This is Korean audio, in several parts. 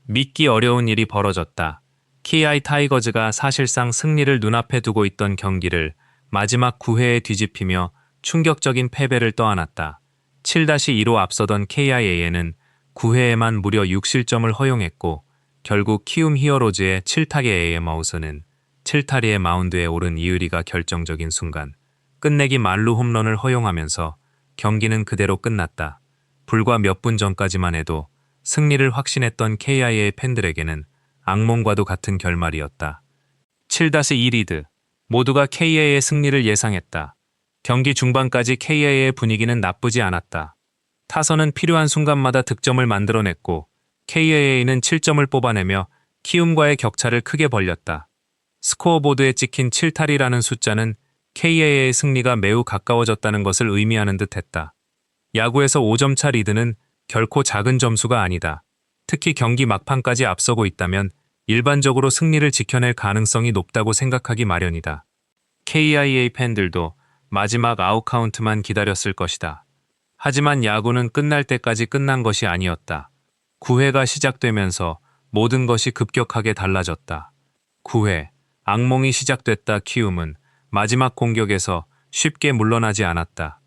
믿기 어려운 일이 벌어졌다. KI 타이거즈가 사실상 승리를 눈앞에 두고 있던 경기를 마지막 9회에 뒤집히며 충격적인 패배를 떠안았다. 7-2로 앞서던 KIA는 9회에만 무려 6실점을 허용했고 결국 키움 히어로즈의 7타계 AM아웃은 7타리의 마운드에 오른 이의리가 결정적인 순간 끝내기 만루 홈런을 허용하면서 경기는 그대로 끝났다. 불과 몇 분 전까지만 해도 승리를 확신했던 KIA 팬들에게는 악몽과도 같은 결말이었다. 7-2 리드. 모두가 KIA의 승리를 예상했다. 경기 중반까지 KIA의 분위기는 나쁘지 않았다. 타선은 필요한 순간마다 득점을 만들어냈고 KIA는 7점을 뽑아내며 키움과의 격차를 크게 벌렸다. 스코어보드에 찍힌 7탈이라는 숫자는 KIA의 승리가 매우 가까워졌다는 것을 의미하는 듯했다. 야구에서 5점차 리드는 결코 작은 점수가 아니다. 특히 경기 막판까지 앞서고 있다면 일반적으로 승리를 지켜낼 가능성이 높다고 생각하기 마련이다. KIA 팬들도 마지막 아웃카운트만 기다렸을 것이다. 하지만 야구는 끝날 때까지 끝난 것이 아니었다. 9회가 시작되면서 모든 것이 급격하게 달라졌다. 9회, 악몽이 시작됐다. 키움은 마지막 공격에서 쉽게 물러나지 않았다.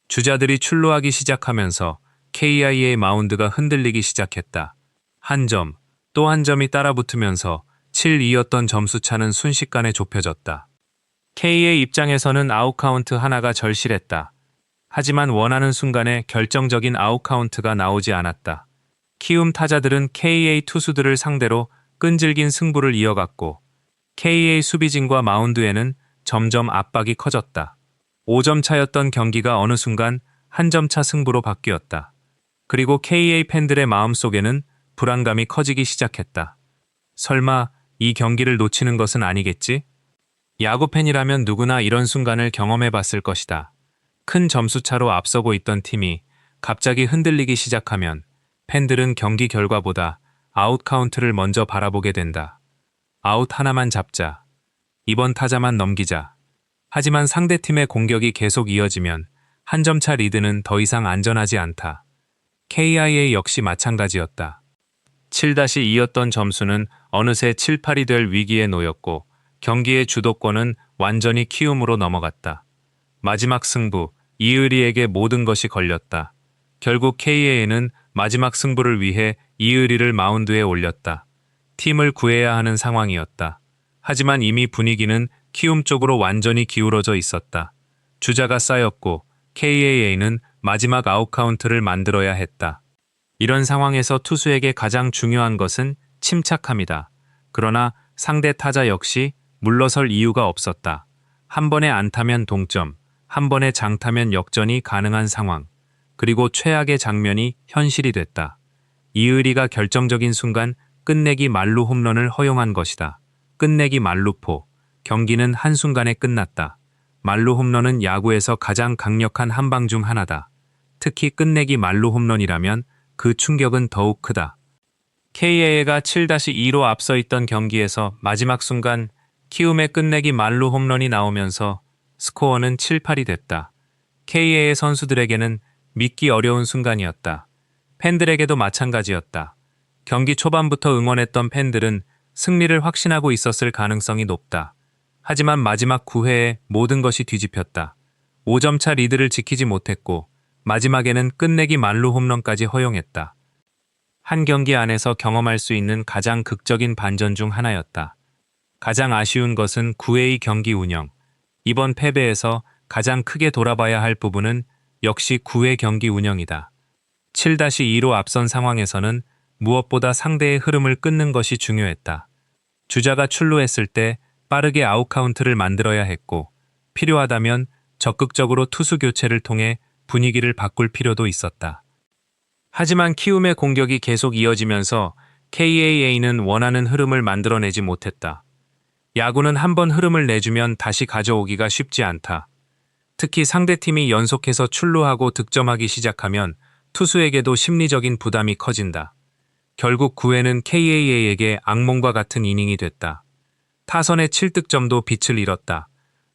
주자들이 출루하기 시작하면서 KIA의 마운드가 흔들리기 시작했다. 한 점, 또 한 점이 따라붙으면서 7-2였던 점수차는 순식간에 좁혀졌다. K의 입장에서는 아웃카운트 하나가 절실했다. 하지만 원하는 순간에 결정적인 아웃카운트가 나오지 않았다. 키움 타자들은 KA 투수들을 상대로 끈질긴 승부를 이어갔고 KA 수비진과 마운드에는 점점 압박이 커졌다. 5점 차였던 경기가 어느 순간 한 점 차 승부로 바뀌었다. 그리고 KA 팬들의 마음속에는 불안감이 커지기 시작했다. 설마 이 경기를 놓치는 것은 아니겠지? 야구팬이라면 누구나 이런 순간을 경험해 봤을 것이다. 큰 점수차로 앞서고 있던 팀이 갑자기 흔들리기 시작하면 팬들은 경기 결과보다 아웃 카운트를 먼저 바라보게 된다. 아웃 하나만 잡자. 이번 타자만 넘기자. 하지만 상대팀의 공격이 계속 이어지면 한 점차 리드는 더 이상 안전하지 않다. KIA 역시 마찬가지였다. 7-2였던 점수는 어느새 7-8이 될 위기에 놓였고 경기의 주도권은 완전히 키움으로 넘어갔다. 마지막 승부, 이의리에게 모든 것이 걸렸다. 결국 KIA는 마지막 승부를 위해 이의리를 마운드에 올렸다. 팀을 구해야 하는 상황이었다. 하지만 이미 분위기는 키움 쪽으로 완전히 기울어져 있었다. 주자가 쌓였고 KIA는 마지막 아웃카운트를 만들어야 했다. 이런 상황에서 투수에게 가장 중요한 것은 침착함이다. 그러나 상대 타자 역시 물러설 이유가 없었다. 한 번에 안타면 동점, 한 번에 장타면 역전이 가능한 상황. 그리고 최악의 장면이 현실이 됐다. 이의리가 결정적인 순간 끝내기 만루 홈런을 허용한 것이다. 끝내기 만루포. 경기는 한순간에 끝났다. 만루 홈런은 야구에서 가장 강력한 한방 중 하나다. 특히 끝내기 만루 홈런이라면 그 충격은 더욱 크다. KIA가 7-2로 앞서 있던 경기에서 마지막 순간 키움의 끝내기 만루 홈런이 나오면서 스코어는 7-8이 됐다. KIA 선수들에게는 믿기 어려운 순간이었다. 팬들에게도 마찬가지였다. 경기 초반부터 응원했던 팬들은 승리를 확신하고 있었을 가능성이 높다. 하지만 마지막 9회에 모든 것이 뒤집혔다. 5점 차 리드를 지키지 못했고 마지막에는 끝내기 만루 홈런까지 허용했다. 한 경기 안에서 경험할 수 있는 가장 극적인 반전 중 하나였다. 가장 아쉬운 것은 9회의 경기 운영. 이번 패배에서 가장 크게 돌아봐야 할 부분은 역시 9회 경기 운영이다. 7-2로 앞선 상황에서는 무엇보다 상대의 흐름을 끊는 것이 중요했다. 주자가 출루했을 때 빠르게 아웃카운트를 만들어야 했고 필요하다면 적극적으로 투수 교체를 통해 분위기를 바꿀 필요도 있었다. 하지만 키움의 공격이 계속 이어지면서 KIA는 원하는 흐름을 만들어내지 못했다. 야구는 한번 흐름을 내주면 다시 가져오기가 쉽지 않다. 특히 상대팀이 연속해서 출루하고 득점하기 시작하면 투수에게도 심리적인 부담이 커진다. 결국 9회는 KIA에게 악몽과 같은 이닝이 됐다. 타선의 7득점도 빛을 잃었다.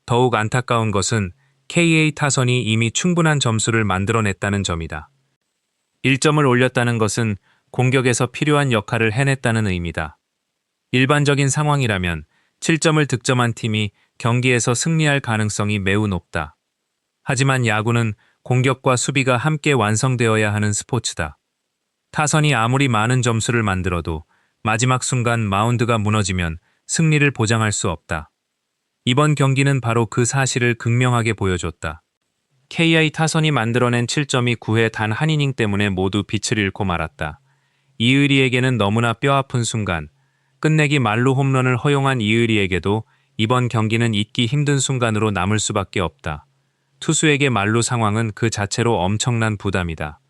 더욱 안타까운 것은 KA 타선이 이미 충분한 점수를 만들어냈다는 점이다. 1점을 올렸다는 것은 공격에서 필요한 역할을 해냈다는 의미다. 일반적인 상황이라면 7점을 득점한 팀이 경기에서 승리할 가능성이 매우 높다. 하지만 야구는 공격과 수비가 함께 완성되어야 하는 스포츠다. 타선이 아무리 많은 점수를 만들어도 마지막 순간 마운드가 무너지면 승리를 보장할 수 없다. 이번 경기는 바로 그 사실을 극명하게 보여줬다. KI 타선이 만들어낸 7점이 9회 단 한 이닝 때문에 모두 빛을 잃고 말았다. 이의리에게는 너무나 뼈아픈 순간, 끝내기 만루 홈런을 허용한 이의리에게도 이번 경기는 잊기 힘든 순간으로 남을 수밖에 없다. 투수에게 만루 상황은 그 자체로 엄청난 부담이다.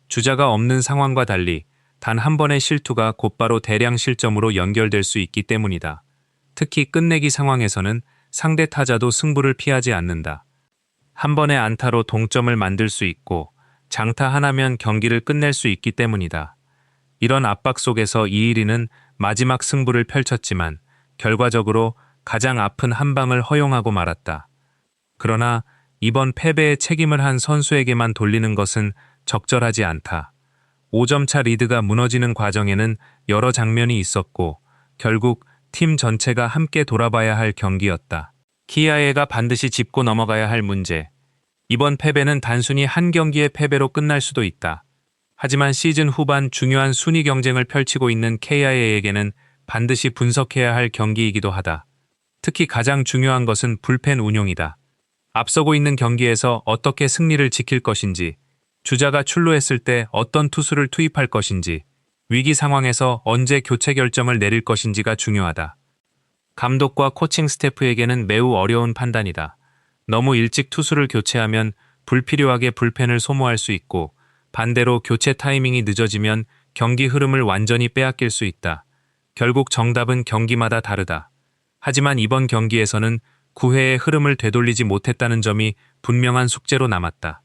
주자가 없는 상황과 달리 단 한 번의 실투가 곧바로 대량 실점으로 연결될 수 있기 때문이다. 특히 끝내기 상황에서는 상대 타자도 승부를 피하지 않는다. 한 번의 안타로 동점을 만들 수 있고 장타 하나면 경기를 끝낼 수 있기 때문이다. 이런 압박 속에서 이일이는 마지막 승부를 펼쳤지만 결과적으로 가장 아픈 한 방을 허용하고 말았다. 그러나 이번 패배의 책임을 한 선수에게만 돌리는 것은 적절하지 않다. 5점차 리드가 무너지는 과정에는 여러 장면이 있었고 결국 팀 전체가 함께 돌아봐야 할 경기였다. 키아에가 반드시 짚고 넘어가야 할 문제. 이번 패배는 단순히 한 경기의 패배로 끝날 수도 있다. 하지만 시즌 후반 중요한 순위 경쟁을 펼치고 있는 KIA에게는 반드시 분석해야 할 경기이기도 하다. 특히 가장 중요한 것은 불펜 운용이다. 앞서고 있는 경기에서 어떻게 승리를 지킬 것인지, 주자가 출루했을 때 어떤 투수를 투입할 것인지, 위기 상황에서 언제 교체 결정을 내릴 것인지가 중요하다. 감독과 코칭 스태프에게는 매우 어려운 판단이다. 너무 일찍 투수를 교체하면 불필요하게 불펜을 소모할 수 있고 반대로 교체 타이밍이 늦어지면 경기 흐름을 완전히 빼앗길 수 있다. 결국 정답은 경기마다 다르다. 하지만 이번 경기에서는 9회의 흐름을 되돌리지 못했다는 점이 분명한 숙제로 남았다.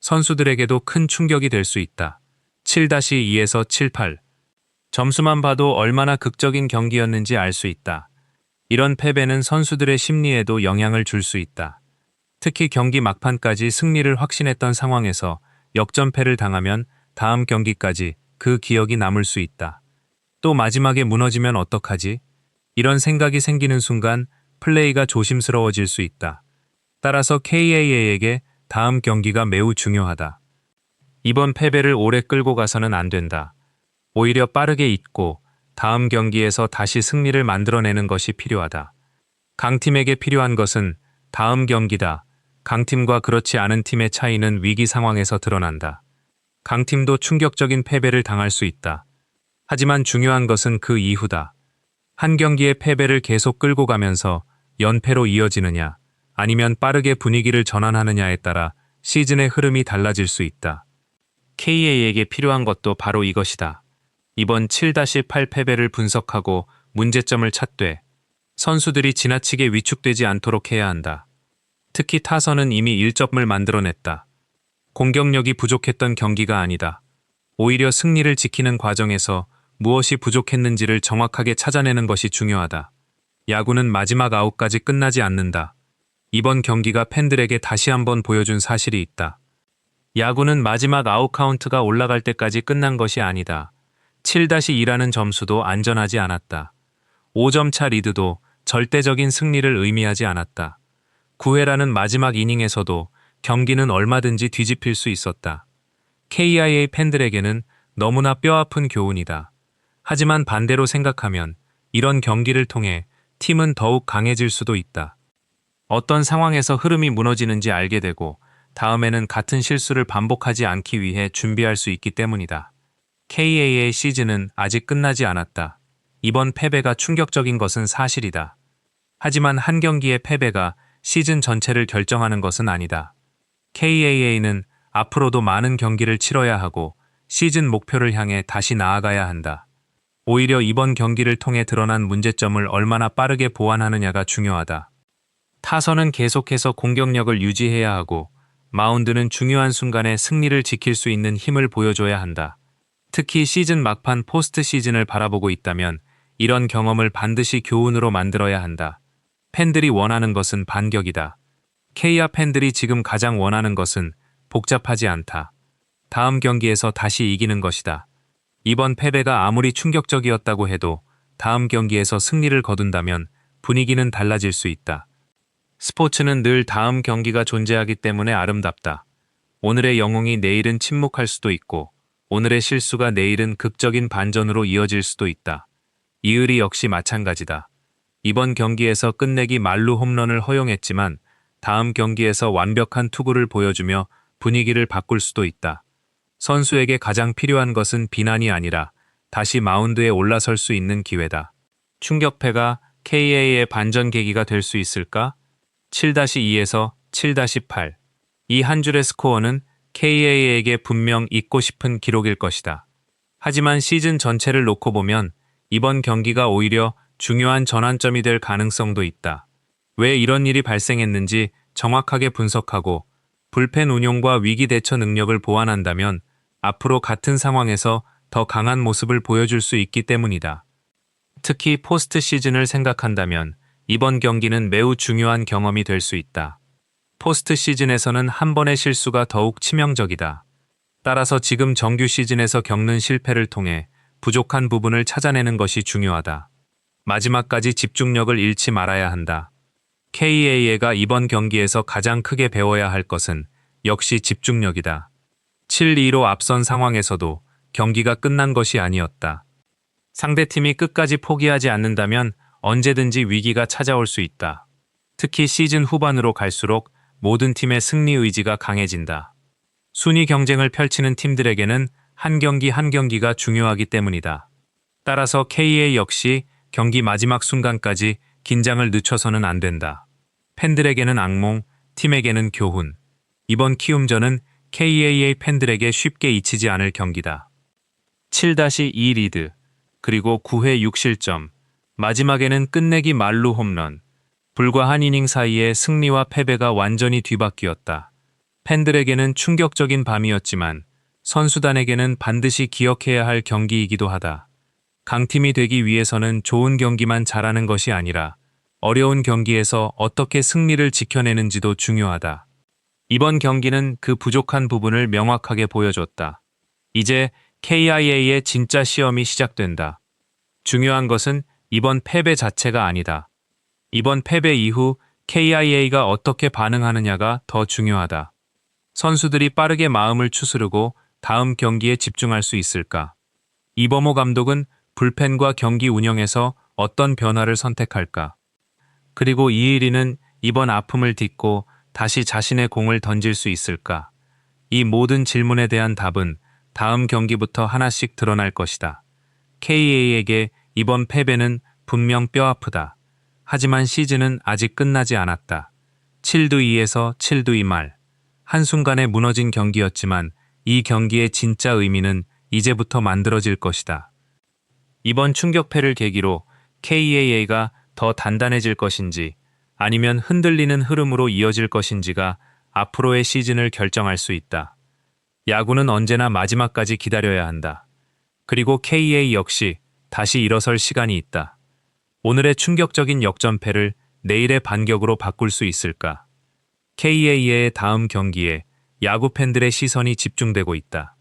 선수들에게도 큰 충격이 될 수 있다. 7-2에서 7-8. 점수만 봐도 얼마나 극적인 경기였는지 알 수 있다. 이런 패배는 선수들의 심리에도 영향을 줄 수 있다. 특히 경기 막판까지 승리를 확신했던 상황에서 역전패를 당하면 다음 경기까지 그 기억이 남을 수 있다. 또 마지막에 무너지면 어떡하지? 이런 생각이 생기는 순간 플레이가 조심스러워질 수 있다. 따라서 KAA에게 다음 경기가 매우 중요하다. 이번 패배를 오래 끌고 가서는 안 된다. 오히려 빠르게 잊고 다음 경기에서 다시 승리를 만들어내는 것이 필요하다. 강팀에게 필요한 것은 다음 경기다. 강팀과 그렇지 않은 팀의 차이는 위기 상황에서 드러난다. 강팀도 충격적인 패배를 당할 수 있다. 하지만 중요한 것은 그 이후다. 한 경기의 패배를 계속 끌고 가면서 연패로 이어지느냐, 아니면 빠르게 분위기를 전환하느냐에 따라 시즌의 흐름이 달라질 수 있다. KA에게 필요한 것도 바로 이것이다. 이번 7-8 패배를 분석하고 문제점을 찾되 선수들이 지나치게 위축되지 않도록 해야 한다. 특히 타선은 이미 1점을 만들어냈다. 공격력이 부족했던 경기가 아니다. 오히려 승리를 지키는 과정에서 무엇이 부족했는지를 정확하게 찾아내는 것이 중요하다. 야구는 마지막 아웃까지 끝나지 않는다. 이번 경기가 팬들에게 다시 한번 보여준 사실이 있다. 야구는 마지막 아웃 카운트가 올라갈 때까지 끝난 것이 아니다. 7-2라는 점수도 안전하지 않았다. 5점차 리드도 절대적인 승리를 의미하지 않았다. 9회라는 마지막 이닝에서도 경기는 얼마든지 뒤집힐 수 있었다. KIA 팬들에게는 너무나 뼈아픈 교훈이다. 하지만 반대로 생각하면 이런 경기를 통해 팀은 더욱 강해질 수도 있다. 어떤 상황에서 흐름이 무너지는지 알게 되고 다음에는 같은 실수를 반복하지 않기 위해 준비할 수 있기 때문이다. KA의 시즌은 아직 끝나지 않았다. 이번 패배가 충격적인 것은 사실이다. 하지만 한 경기의 패배가 시즌 전체를 결정하는 것은 아니다. KAA는 앞으로도 많은 경기를 치러야 하고 시즌 목표를 향해 다시 나아가야 한다. 오히려 이번 경기를 통해 드러난 문제점을 얼마나 빠르게 보완하느냐가 중요하다. 타선은 계속해서 공격력을 유지해야 하고 마운드는 중요한 순간에 승리를 지킬 수 있는 힘을 보여줘야 한다. 특히 시즌 막판 포스트 시즌을 바라보고 있다면 이런 경험을 반드시 교훈으로 만들어야 한다. 팬들이 원하는 것은 반격이다. KIA 팬들이 지금 가장 원하는 것은 복잡하지 않다. 다음 경기에서 다시 이기는 것이다. 이번 패배가 아무리 충격적이었다고 해도 다음 경기에서 승리를 거둔다면 분위기는 달라질 수 있다. 스포츠는 늘 다음 경기가 존재하기 때문에 아름답다. 오늘의 영웅이 내일은 침묵할 수도 있고 오늘의 실수가 내일은 극적인 반전으로 이어질 수도 있다. 이의리 역시 마찬가지다. 이번 경기에서 끝내기 만루 홈런을 허용했지만 다음 경기에서 완벽한 투구를 보여주며 분위기를 바꿀 수도 있다. 선수에게 가장 필요한 것은 비난이 아니라 다시 마운드에 올라설 수 있는 기회다. 충격패가 KA의 반전 계기가 될 수 있을까? 7-2에서 7-8. 이 한 줄의 스코어는 KA에게 분명 잊고 싶은 기록일 것이다. 하지만 시즌 전체를 놓고 보면 이번 경기가 오히려 중요한 전환점이 될 가능성도 있다. 왜 이런 일이 발생했는지 정확하게 분석하고 불펜 운용과 위기 대처 능력을 보완한다면 앞으로 같은 상황에서 더 강한 모습을 보여줄 수 있기 때문이다. 특히 포스트 시즌을 생각한다면 이번 경기는 매우 중요한 경험이 될 수 있다. 포스트 시즌에서는 한 번의 실수가 더욱 치명적이다. 따라서 지금 정규 시즌에서 겪는 실패를 통해 부족한 부분을 찾아내는 것이 중요하다. 마지막까지 집중력을 잃지 말아야 한다. KA가 이번 경기에서 가장 크게 배워야 할 것은 역시 집중력이다. 7-2로 앞선 상황에서도 경기가 끝난 것이 아니었다. 상대팀이 끝까지 포기하지 않는다면 언제든지 위기가 찾아올 수 있다. 특히 시즌 후반으로 갈수록 모든 팀의 승리 의지가 강해진다. 순위 경쟁을 펼치는 팀들에게는 한 경기 한 경기가 중요하기 때문이다. 따라서 KA 역시 경기 마지막 순간까지 긴장을 늦춰서는 안 된다. 팬들에게는 악몽, 팀에게는 교훈. 이번 키움전은 KAA 팬들에게 쉽게 잊히지 않을 경기다. 7-2 리드, 그리고 9회 6실점, 마지막에는 끝내기 만루 홈런. 불과 한 이닝 사이에 승리와 패배가 완전히 뒤바뀌었다. 팬들에게는 충격적인 밤이었지만 선수단에게는 반드시 기억해야 할 경기이기도 하다. 강팀이 되기 위해서는 좋은 경기만 잘하는 것이 아니라 어려운 경기에서 어떻게 승리를 지켜내는지도 중요하다. 이번 경기는 그 부족한 부분을 명확하게 보여줬다. 이제 KIA의 진짜 시험이 시작된다. 중요한 것은 이번 패배 자체가 아니다. 이번 패배 이후 KIA가 어떻게 반응하느냐가 더 중요하다. 선수들이 빠르게 마음을 추스르고 다음 경기에 집중할 수 있을까? 이범호 감독은 불펜과 경기 운영에서 어떤 변화를 선택할까? 그리고 이일이는 이번 아픔을 딛고 다시 자신의 공을 던질 수 있을까? 이 모든 질문에 대한 답은 다음 경기부터 하나씩 드러날 것이다. KA에게 이번 패배는 분명 뼈아프다. 하지만 시즌은 아직 끝나지 않았다. 7-2에서 7-2 말. 한순간에 무너진 경기였지만 이 경기의 진짜 의미는 이제부터 만들어질 것이다. 이번 충격패를 계기로 KA가 더 단단해질 것인지 아니면 흔들리는 흐름으로 이어질 것인지가 앞으로의 시즌을 결정할 수 있다. 야구는 언제나 마지막까지 기다려야 한다. 그리고 KA 역시 다시 일어설 시간이 있다. 오늘의 충격적인 역전패를 내일의 반격으로 바꿀 수 있을까? KA의 다음 경기에 야구 팬들의 시선이 집중되고 있다.